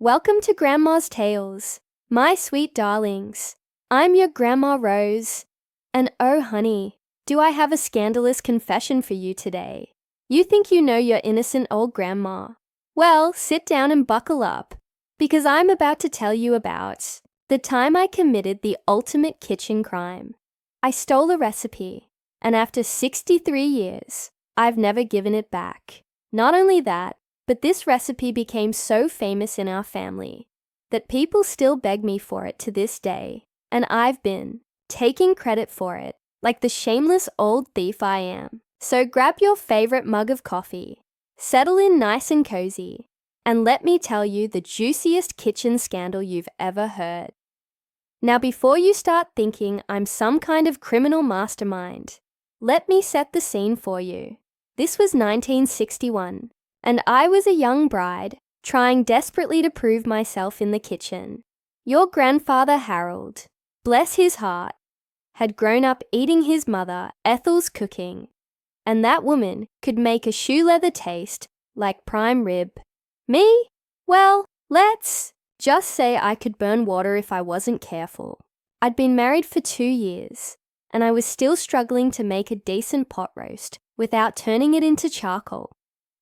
Welcome to Grandma's Tales, my sweet darlings. I'm your Grandma Rose, and oh honey, do I have a scandalous confession for you today. You think you know your innocent old grandma. Well, sit down and buckle up, because I'm about to tell you about the time I committed the ultimate kitchen crime. I stole a recipe, and after 63 years, I've never given it back. Not only that, but this recipe became so famous in our family that people still beg me for it to this day, and I've been taking credit for it like the shameless old thief I am. So grab your favorite mug of coffee, settle in nice and cozy, and let me tell you the juiciest kitchen scandal you've ever heard. Now, before you start thinking I'm some kind of criminal mastermind, let me set the scene for you. This was 1961. And I was a young bride, trying desperately to prove myself in the kitchen. Your grandfather Harold, bless his heart, had grown up eating his mother Ethel's cooking, and that woman could make a shoe leather taste like prime rib. Me? Well, let's just say I could burn water if I wasn't careful. I'd been married for 2 years, and I was still struggling to make a decent pot roast without turning it into charcoal.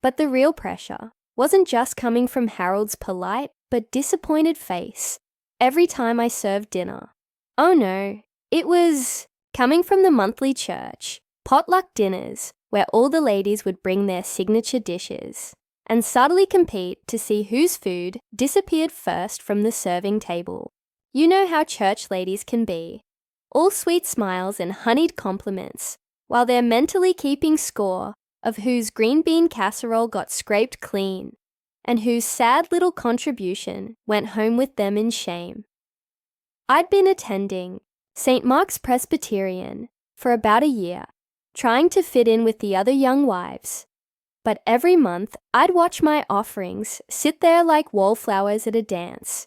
But the real pressure wasn't just coming from Harold's polite but disappointed face every time I served dinner. Oh no, it was coming from the monthly church potluck dinners where all the ladies would bring their signature dishes and subtly compete to see whose food disappeared first from the serving table. You know how church ladies can be, all sweet smiles and honeyed compliments while they're mentally keeping score of whose green bean casserole got scraped clean, and whose sad little contribution went home with them in shame. I'd been attending St. Mark's Presbyterian for about a year, trying to fit in with the other young wives, but every month I'd watch my offerings sit there like wallflowers at a dance,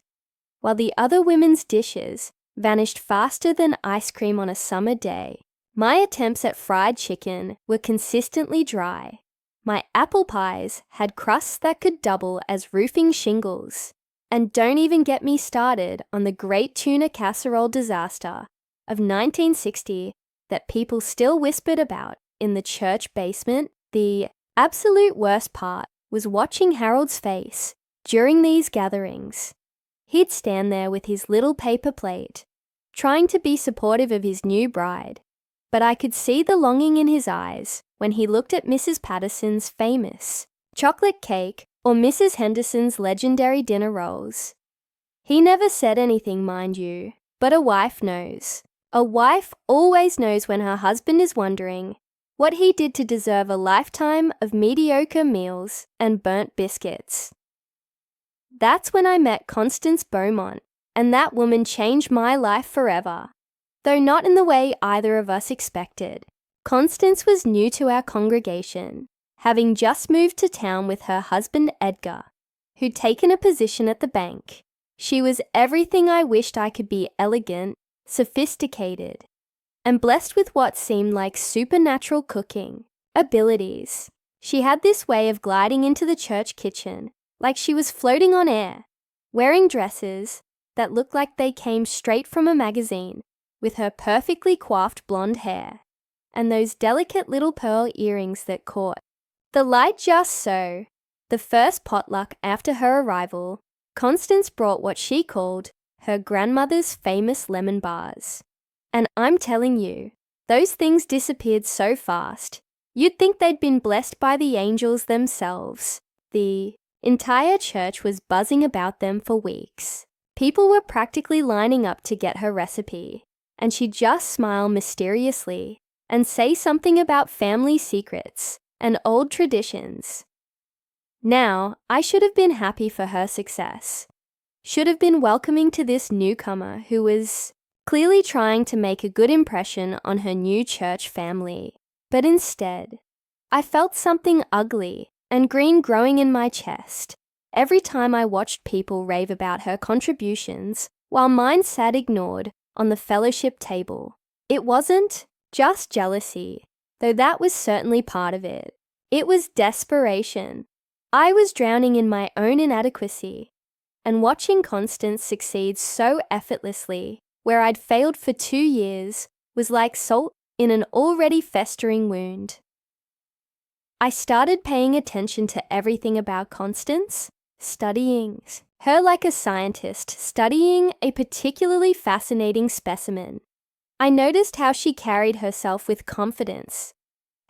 while the other women's dishes vanished faster than ice cream on a summer day. My attempts at fried chicken were consistently dry. My apple pies had crusts that could double as roofing shingles. And don't even get me started on the great tuna casserole disaster of 1960 that people still whispered about in the church basement. The absolute worst part was watching Harold's face during these gatherings. He'd stand there with his little paper plate, trying to be supportive of his new bride. But I could see the longing in his eyes when he looked at Mrs. Patterson's famous chocolate cake or Mrs. Henderson's legendary dinner rolls. He never said anything, mind you, but a wife knows. A wife always knows when her husband is wondering what he did to deserve a lifetime of mediocre meals and burnt biscuits. That's when I met Constance Beaumont, and that woman changed my life forever. Though not in the way either of us expected. Constance was new to our congregation, having just moved to town with her husband Edgar, who'd taken a position at the bank. She was everything I wished I could be: elegant, sophisticated, and blessed with what seemed like supernatural cooking abilities. She had this way of gliding into the church kitchen like she was floating on air, wearing dresses that looked like they came straight from a magazine, with her perfectly coiffed blonde hair, and those delicate little pearl earrings that caught the light just so. The first potluck after her arrival, Constance brought what she called her grandmother's famous lemon bars. And I'm telling you, those things disappeared so fast, you'd think they'd been blessed by the angels themselves. The entire church was buzzing about them for weeks. People were practically lining up to get her recipe, and she'd just smile mysteriously and say something about family secrets and old traditions. Now, I should have been happy for her success, should have been welcoming to this newcomer who was clearly trying to make a good impression on her new church family. But instead, I felt something ugly and green growing in my chest every time I watched people rave about her contributions while mine sat ignored on the fellowship table. It wasn't just jealousy, though that was certainly part of it. It was desperation. I was drowning in my own inadequacy, and watching Constance succeed so effortlessly, where I'd failed for 2 years, was like salt in an already festering wound. I started paying attention to everything about Constance, studying her like a scientist studying a particularly fascinating specimen. I noticed how she carried herself with confidence,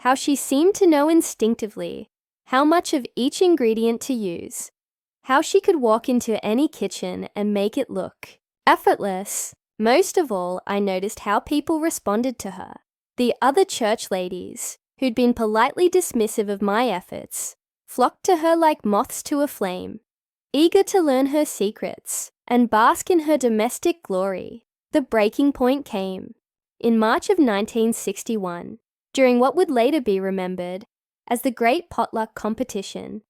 how she seemed to know instinctively how much of each ingredient to use, how she could walk into any kitchen and make it look effortless. Most of all, I noticed how people responded to her. The other church ladies, who'd been politely dismissive of my efforts, flocked to her like moths to a flame, eager to learn her secrets and bask in her domestic glory. The breaking point came in March of 1961, during what would later be remembered as the Great Potluck Competition,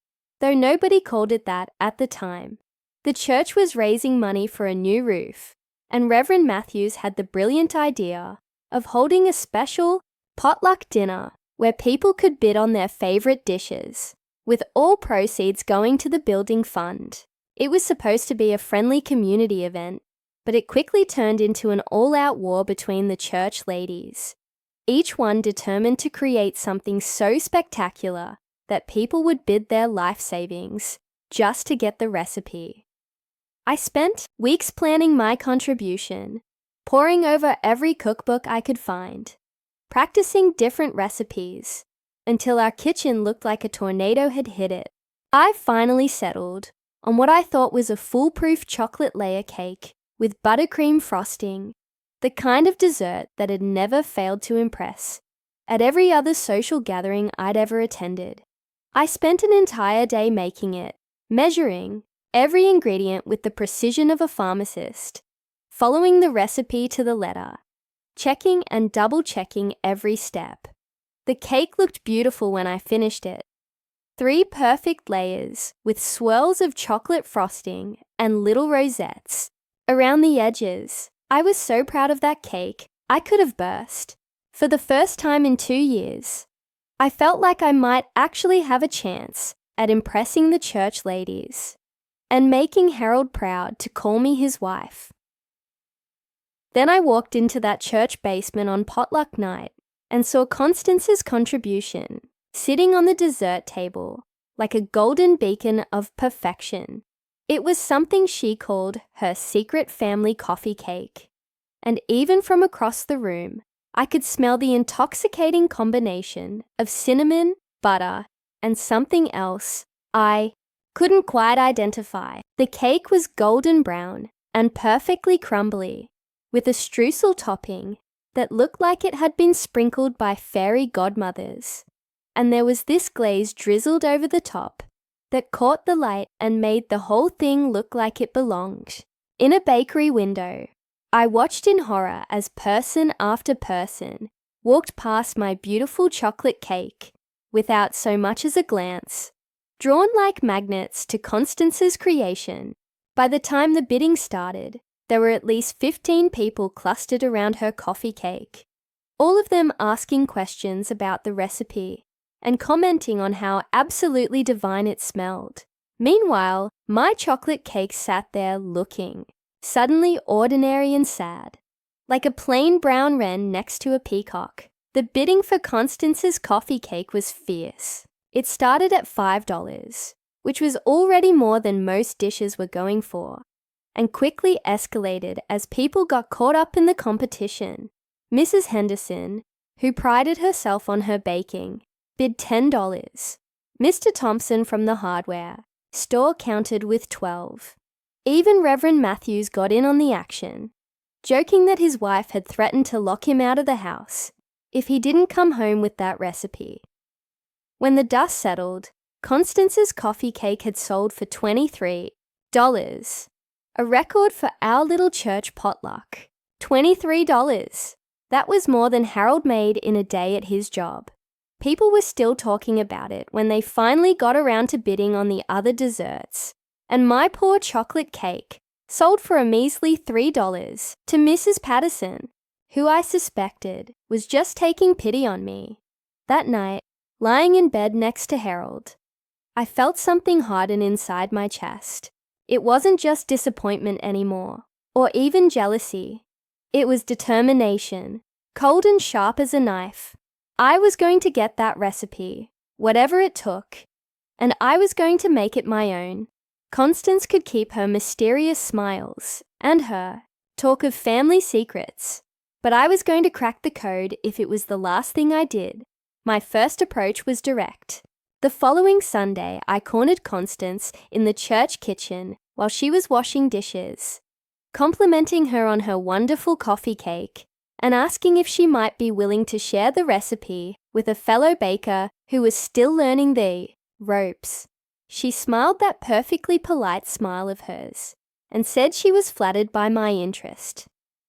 though nobody called it that at the time. The church was raising money for a new roof, and Reverend Matthews had the brilliant idea of holding a special potluck dinner where people could bid on their favorite dishes, with all proceeds going to the building fund. It was supposed to be a friendly community event, but it quickly turned into an all-out war between the church ladies, each one determined to create something so spectacular that people would bid their life savings just to get the recipe. I spent weeks planning my contribution, poring over every cookbook I could find, practicing different recipes, until our kitchen looked like a tornado had hit it. I finally settled on what I thought was a foolproof chocolate layer cake with buttercream frosting, the kind of dessert that had never failed to impress at every other social gathering I'd ever attended. I spent an entire day making it, measuring every ingredient with the precision of a pharmacist, following the recipe to the letter, checking and double-checking every step. The cake looked beautiful when I finished it. 3 perfect layers with swirls of chocolate frosting and little rosettes around the edges. I was so proud of that cake, I could have burst. For the first time in 2 years, I felt like I might actually have a chance at impressing the church ladies and making Harold proud to call me his wife. Then I walked into that church basement on potluck night and saw Constance's contribution sitting on the dessert table like a golden beacon of perfection. It was something she called her secret family coffee cake, and even from across the room, I could smell the intoxicating combination of cinnamon, butter, and something else I couldn't quite identify. The cake was golden brown and perfectly crumbly, with a streusel topping that looked like it had been sprinkled by fairy godmothers, and there was this glaze drizzled over the top that caught the light and made the whole thing look like it belonged. In a bakery window, I watched in horror as person after person walked past my beautiful chocolate cake without so much as a glance. Drawn like magnets to Constance's creation, by the time the bidding started, there were at least 15 people clustered around her coffee cake, all of them asking questions about the recipe and commenting on how absolutely divine it smelled. Meanwhile, my chocolate cake sat there looking suddenly ordinary and sad, like a plain brown wren next to a peacock. The bidding for Constance's coffee cake was fierce. It started at $5, which was already more than most dishes were going for, and quickly escalated as people got caught up in the competition. Mrs. Henderson, who prided herself on her baking, bid $10. Mr. Thompson from the hardware store countered with $12. Even Reverend Matthews got in on the action, joking that his wife had threatened to lock him out of the house if he didn't come home with that recipe. When the dust settled, Constance's coffee cake had sold for $23, a record for our little church potluck. $23. That was more than Harold made in a day at his job. People were still talking about it when they finally got around to bidding on the other desserts, and my poor chocolate cake sold for a measly $3 to Mrs. Patterson, who I suspected was just taking pity on me. That night, lying in bed next to Harold, I felt something harden inside my chest. It wasn't just disappointment anymore, or even jealousy. It was determination, cold and sharp as a knife. I was going to get that recipe, whatever it took, and I was going to make it my own. Constance could keep her mysterious smiles and her talk of family secrets, but I was going to crack the code if it was the last thing I did. My first approach was direct. The following Sunday, I cornered Constance in the church kitchen while she was washing dishes, complimenting her on her wonderful coffee cake and asking if she might be willing to share the recipe with a fellow baker who was still learning the ropes. She smiled that perfectly polite smile of hers and said she was flattered by my interest.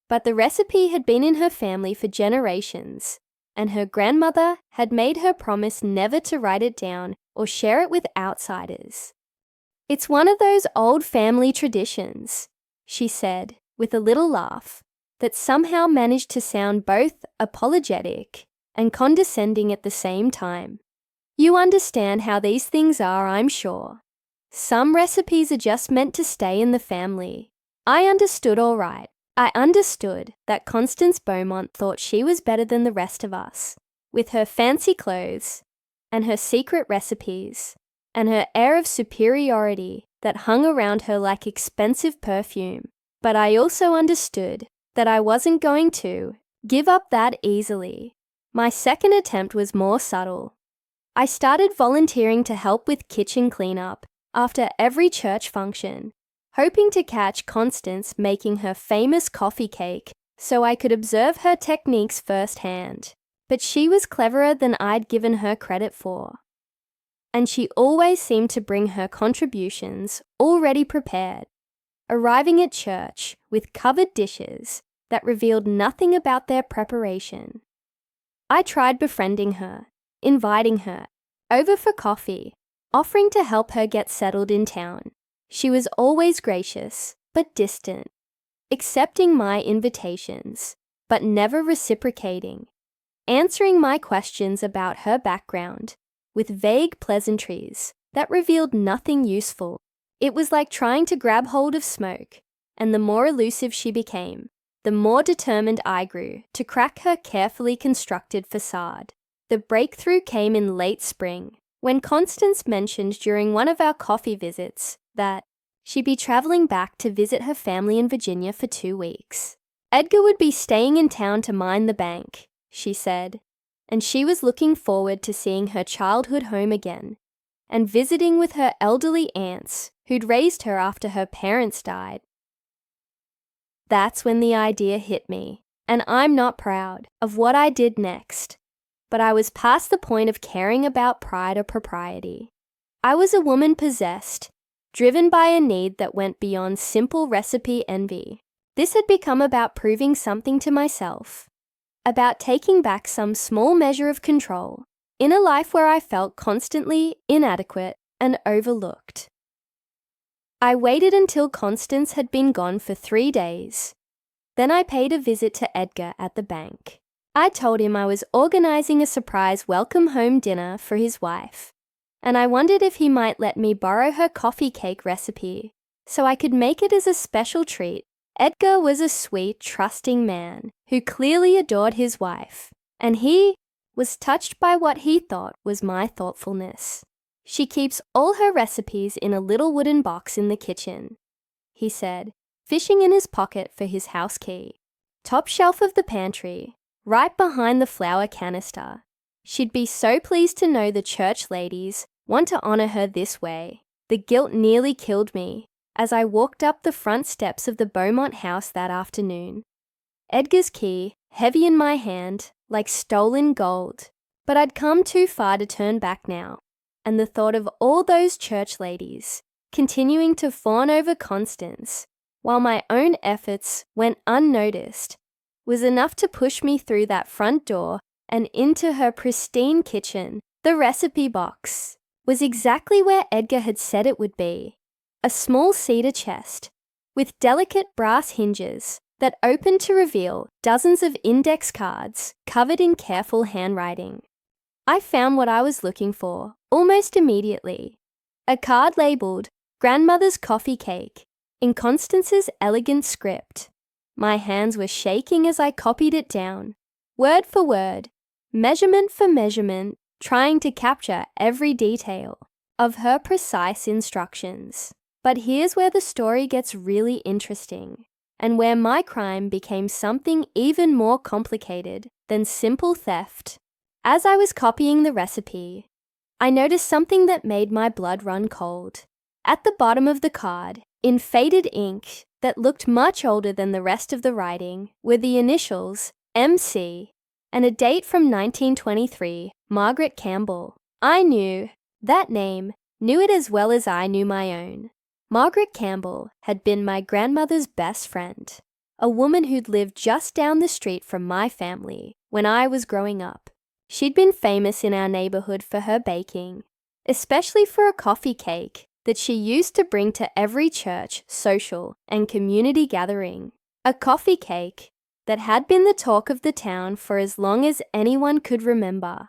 But the recipe had been in her family for generations, and her grandmother had made her promise never to write it down or share it with outsiders. "It's one of those old family traditions," she said with a little laugh that somehow managed to sound both apologetic and condescending at the same time. "You understand how these things are, I'm sure. Some recipes are just meant to stay in the family." I understood all right. I understood that Constance Beaumont thought she was better than the rest of us, with her fancy clothes and her secret recipes and her air of superiority that hung around her like expensive perfume. But I also understood that I wasn't going to give up that easily. My second attempt was more subtle. I started volunteering to help with kitchen cleanup after every church function, hoping to catch Constance making her famous coffee cake so I could observe her techniques firsthand. But she was cleverer than I'd given her credit for. And she always seemed to bring her contributions already prepared, arriving at church with covered dishes that revealed nothing about their preparation. I tried befriending her, inviting her over for coffee, offering to help her get settled in town. She was always gracious, but distant, accepting my invitations, but never reciprocating, answering my questions about her background with vague pleasantries that revealed nothing useful. It was like trying to grab hold of smoke, and the more elusive she became, the more determined I grew to crack her carefully constructed facade. The breakthrough came in late spring, when Constance mentioned during one of our coffee visits that she'd be traveling back to visit her family in Virginia for 2 weeks. Edgar would be staying in town to mind the bank, she said, and she was looking forward to seeing her childhood home again and visiting with her elderly aunts who'd raised her after her parents died. That's when the idea hit me, and I'm not proud of what I did next, but I was past the point of caring about pride or propriety. I was a woman possessed, driven by a need that went beyond simple recipe envy. This had become about proving something to myself, about taking back some small measure of control in a life where I felt constantly inadequate and overlooked. I waited until Constance had been gone for 3 days. Then I paid a visit to Edgar at the bank. I told him I was organizing a surprise welcome home dinner for his wife, and I wondered if he might let me borrow her coffee cake recipe so I could make it as a special treat. Edgar was a sweet, trusting man who clearly adored his wife, and he was touched by what he thought was my thoughtfulness. "She keeps all her recipes in a little wooden box in the kitchen," he said, fishing in his pocket for his house key. "Top shelf of the pantry, right behind the flour canister. She'd be so pleased to know the church ladies want to honor her this way." The guilt nearly killed me as I walked up the front steps of the Beaumont house that afternoon. Edgar's key, heavy in my hand, like stolen gold. But I'd come too far to turn back now, and the thought of all those church ladies continuing to fawn over Constance while my own efforts went unnoticed was enough to push me through that front door and into her pristine kitchen. The recipe box was exactly where Edgar had said it would be, a small cedar chest with delicate brass hinges that opened to reveal dozens of index cards covered in careful handwriting. I found what I was looking for almost immediately, a card labeled Grandmother's coffee cake, in Constance's elegant script. My hands were shaking as I copied it down, word for word, measurement for measurement, trying to capture every detail of her precise instructions. But here's where the story gets really interesting, and where my crime became something even more complicated than simple theft. As I was copying the recipe, I noticed something that made my blood run cold. At the bottom of the card, in faded ink that looked much older than the rest of the writing, were the initials MC and a date from 1923, Margaret Campbell. I knew that name, knew it as well as I knew my own. Margaret Campbell had been my grandmother's best friend, a woman who'd lived just down the street from my family when I was growing up. She'd been famous in our neighborhood for her baking, especially for a coffee cake that she used to bring to every church, social, and community gathering. A coffee cake that had been the talk of the town for as long as anyone could remember.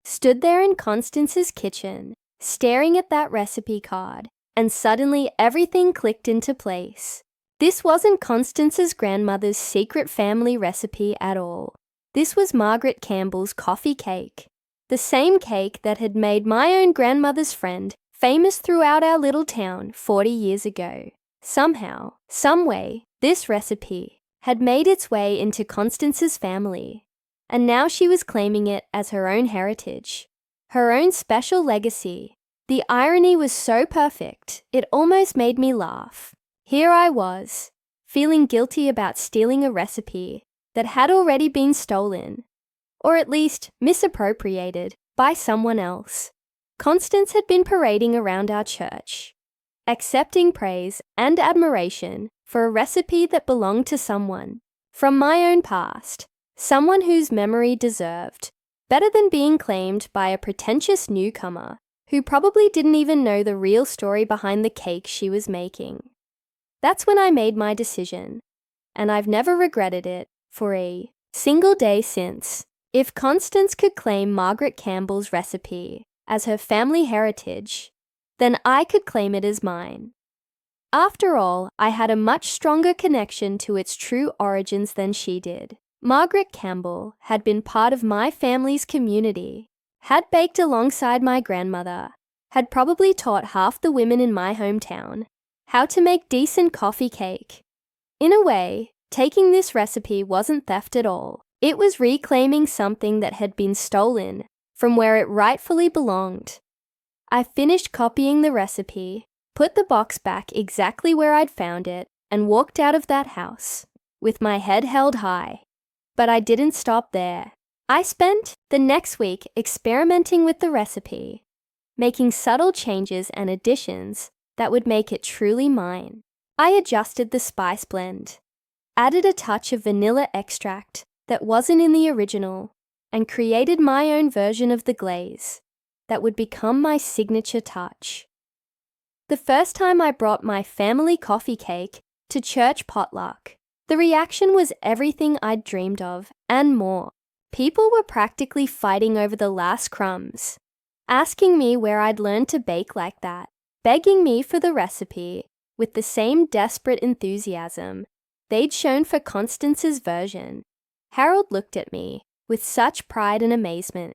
Stood there in Constance's kitchen, staring at that recipe card, and suddenly everything clicked into place. This wasn't Constance's grandmother's secret family recipe at all. This was Margaret Campbell's coffee cake, the same cake that had made my own grandmother's friend famous throughout our little town 40 years ago. Somehow, someway, this recipe had made its way into Constance's family, and now she was claiming it as her own heritage, her own special legacy. The irony was so perfect, it almost made me laugh. Here I was, feeling guilty about stealing a recipe that had already been stolen, or at least misappropriated, by someone else. Constance had been parading around our church, accepting praise and admiration for a recipe that belonged to someone from my own past, someone whose memory deserved better than being claimed by a pretentious newcomer who probably didn't even know the real story behind the cake she was making. That's when I made my decision, and I've never regretted it for a single day since. If Constance could claim Margaret Campbell's recipe as her family heritage, then I could claim it as mine. After all, I had a much stronger connection to its true origins than she did. Margaret Campbell had been part of my family's community, had baked alongside my grandmother, had probably taught half the women in my hometown how to make decent coffee cake. In a way, taking this recipe wasn't theft at all. It was reclaiming something that had been stolen from where it rightfully belonged. I finished copying the recipe, put the box back exactly where I'd found it, and walked out of that house, with my head held high. But I didn't stop there. I spent the next week experimenting with the recipe, making subtle changes and additions that would make it truly mine. I adjusted the spice blend, added a touch of vanilla extract that wasn't in the original, and created my own version of the glaze that would become my signature touch. The first time I brought my family coffee cake to church potluck, the reaction was everything I'd dreamed of and more. People were practically fighting over the last crumbs, asking me where I'd learned to bake like that, begging me for the recipe with the same desperate enthusiasm they'd shown for Constance's version. Harold looked at me with such pride and amazement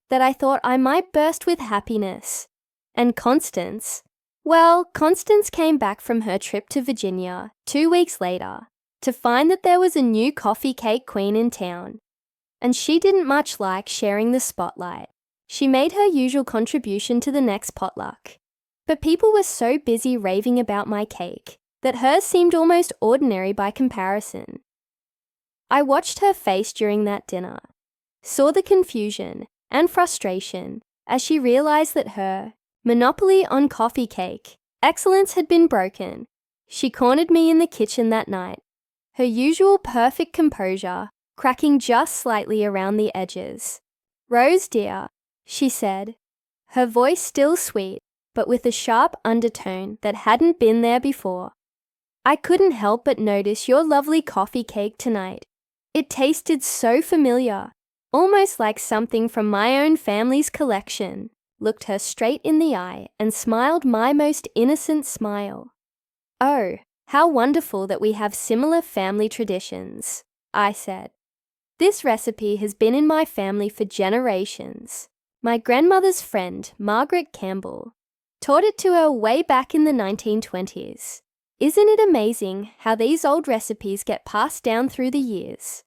that I thought I might burst with happiness. And Constance came back from her trip to Virginia 2 weeks later to find that there was a new coffee cake queen in town, and she didn't much like sharing the spotlight. She made her usual contribution to the next potluck, but people were so busy raving about my cake that hers seemed almost ordinary by comparison. I watched her face during that dinner, saw the confusion and frustration as she realized that her monopoly on coffee cake excellence had been broken. She cornered me in the kitchen that night, her usual perfect composure cracking just slightly around the edges. "Rose, dear," she said, her voice still sweet, but with a sharp undertone that hadn't been there before. "I couldn't help but notice your lovely coffee cake tonight. It tasted so familiar, almost like something from my own family's collection." looked her straight in the eye, and smiled my most innocent smile. "Oh, how wonderful that we have similar family traditions," I said. "This recipe has been in my family for generations. My grandmother's friend, Margaret Campbell, taught it to her way back in the 1920s. Isn't it amazing how these old recipes get passed down through the years?"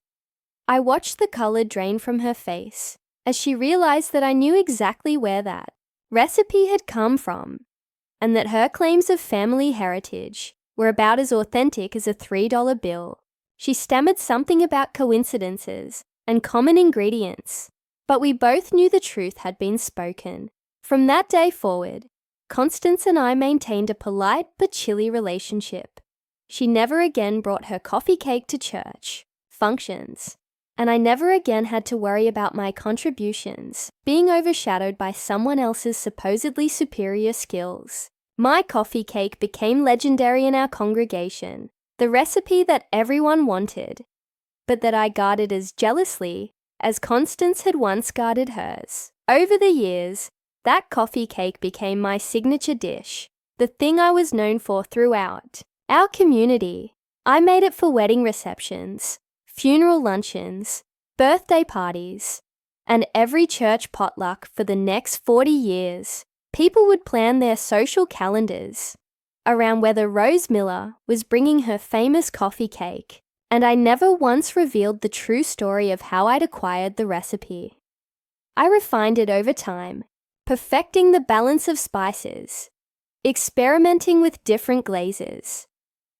I watched the color drain from her face as she realized that I knew exactly where that recipe had come from, and that her claims of family heritage were about as authentic as a $3 bill. She stammered something about coincidences and common ingredients, but we both knew the truth had been spoken. From that day forward, Constance and I maintained a polite but chilly relationship. She never again brought her coffee cake to church, functions, and I never again had to worry about my contributions being overshadowed by someone else's supposedly superior skills. My coffee cake became legendary in our congregation, the recipe that everyone wanted, but that I guarded as jealously as Constance had once guarded hers. Over the years, that coffee cake became my signature dish, the thing I was known for throughout our community. I made it for wedding receptions, funeral luncheons, birthday parties, and every church potluck for the next 40 years. People would plan their social calendars around whether Rose Miller was bringing her famous coffee cake, and I never once revealed the true story of how I'd acquired the recipe. I refined it over time, perfecting the balance of spices, experimenting with different glazes,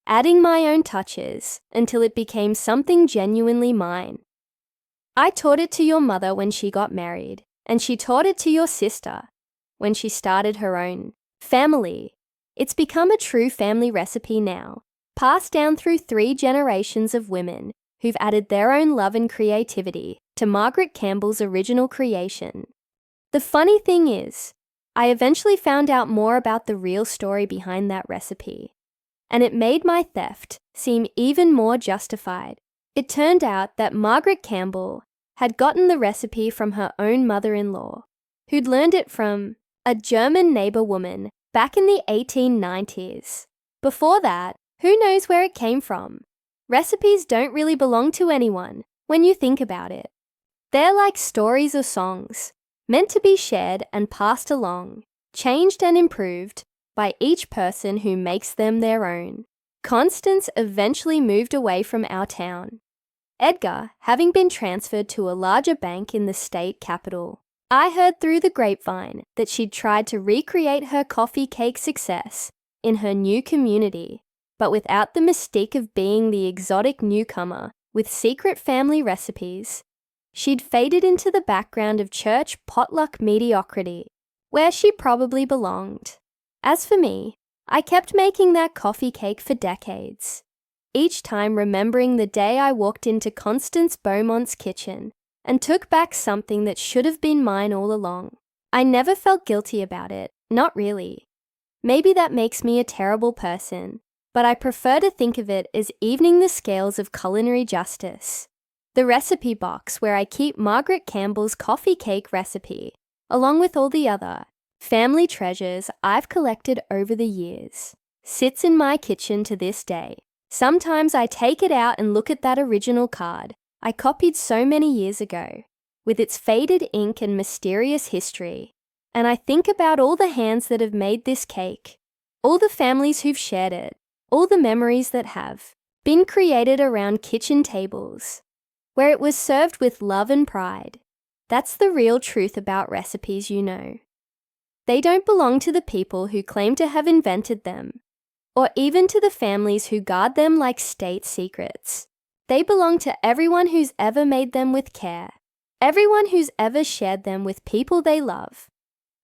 adding my own touches until it became something genuinely mine. I taught it to your mother when she got married, and she taught it to your sister when she started her own family. It's become a true family recipe now, passed down through 3 generations of women who've added their own love and creativity to Margaret Campbell's original creation. The funny thing is, I eventually found out more about the real story behind that recipe, and it made my theft seem even more justified. It turned out that Margaret Campbell had gotten the recipe from her own mother-in-law, who'd learned it from a German neighbor woman back in the 1890s. Before that, who knows where it came from? Recipes don't really belong to anyone when you think about it. They're like stories or songs, meant to be shared and passed along, changed and improved by each person who makes them their own. Constance eventually moved away from our town, Edgar having been transferred to a larger bank in the state capital. I heard through the grapevine that she'd tried to recreate her coffee cake success in her new community, but without the mystique of being the exotic newcomer with secret family recipes. She'd faded into the background of church potluck mediocrity, where she probably belonged. As for me, I kept making that coffee cake for decades, each time remembering the day I walked into Constance Beaumont's kitchen and took back something that should have been mine all along. I never felt guilty about it, not really. Maybe that makes me a terrible person, but I prefer to think of it as evening the scales of culinary justice. The recipe box where I keep Margaret Campbell's coffee cake recipe, along with all the other family treasures I've collected over the years, sits in my kitchen to this day. Sometimes I take it out and look at that original card I copied so many years ago, with its faded ink and mysterious history, and I think about all the hands that have made this cake, all the families who've shared it, all the memories that have been created around kitchen tables, where it was served with love and pride. That's the real truth about recipes, you know. They don't belong to the people who claim to have invented them, or even to the families who guard them like state secrets. They belong to everyone who's ever made them with care, everyone who's ever shared them with people they love,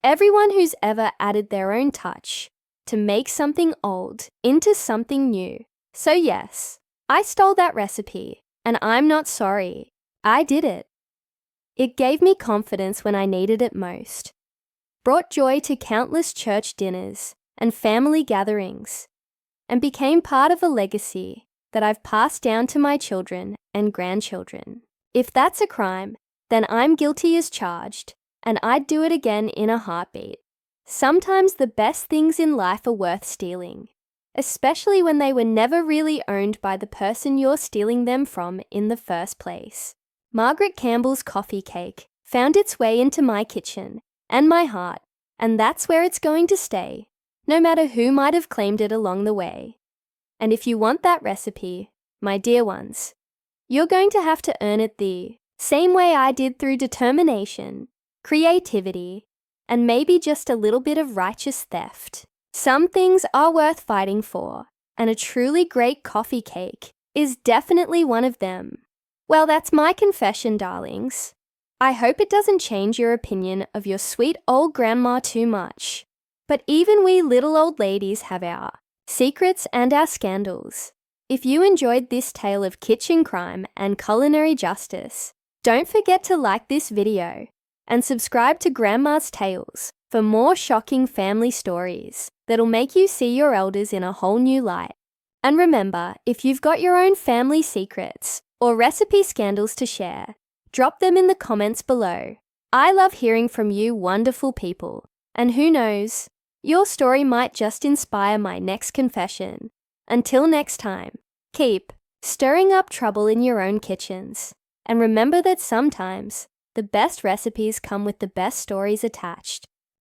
everyone who's ever added their own touch to make something old into something new. So yes, I stole that recipe, and I'm not sorry. I did it. It gave me confidence when I needed it most, brought joy to countless church dinners and family gatherings, and became part of a legacy that I've passed down to my children and grandchildren. If that's a crime, then I'm guilty as charged, and I'd do it again in a heartbeat. Sometimes the best things in life are worth stealing, especially when they were never really owned by the person you're stealing them from in the first place. Margaret Campbell's coffee cake found its way into my kitchen and my heart, and that's where it's going to stay, no matter who might have claimed it along the way. And if you want that recipe, my dear ones, you're going to have to earn it the same way I did, through determination, creativity, and maybe just a little bit of righteous theft. Some things are worth fighting for, and a truly great coffee cake is definitely one of them. Well, that's my confession, darlings. I hope it doesn't change your opinion of your sweet old grandma too much. But even we little old ladies have our secrets and our scandals. If you enjoyed this tale of kitchen crime and culinary justice, don't forget to like this video and subscribe to Grandma's Tales for more shocking family stories that'll make you see your elders in a whole new light. And remember, if you've got your own family secrets or recipe scandals to share, drop them in the comments below. I love hearing from you wonderful people, and who knows, your story might just inspire my next confession. Until next time, keep stirring up trouble in your own kitchens. And remember that sometimes the best recipes come with the best stories attached.